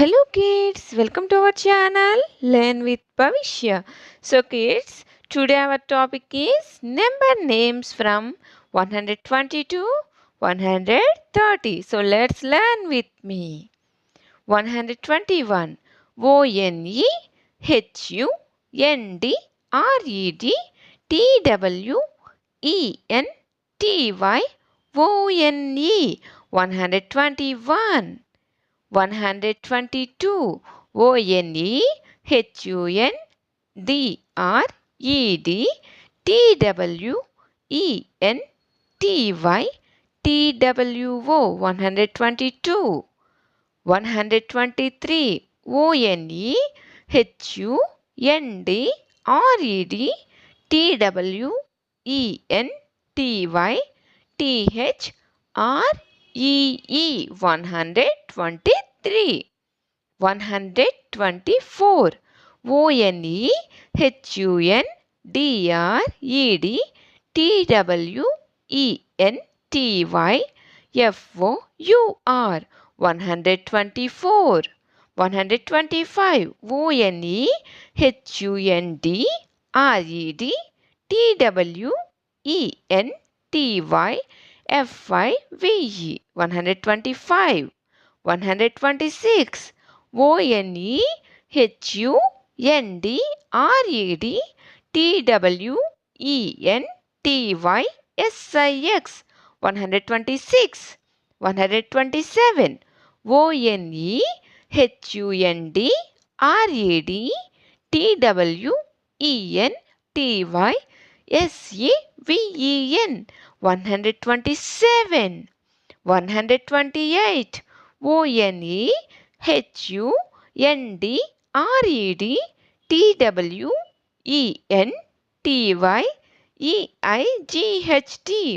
Hello kids, welcome to our channel Learn with Bhavishya. So kids, today our topic is number names from 120 to 130. So let's learn with me. 121 ONEHUNDREDTWENTY 121. 122 ONEHUNDREDTWENTY 122. 123 ONEHUNDREDTWENTY 123. 124 ONEHUNDREDTWENTYFOUR 124. 125 ONEHUNDREDTWENTYFIVE 125. 126 ONEHUNDREDTWENTYSIX 126. 127 ONEHUNDREDTWENTYSEVEN 127. 128 ONEHUNDREDTWENTYEIGHT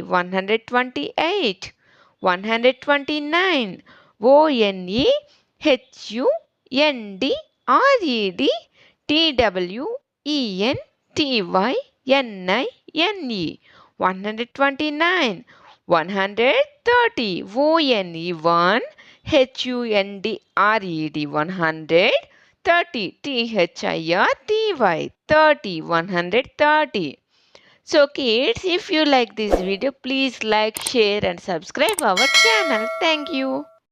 128. 129 ONEHUNDREDTWENTYNINE 129. 130 ONE1HUNDRED 100 30 THIRTY 30 130. So kids, if you like this video, please like, share and subscribe our channel. Thank you.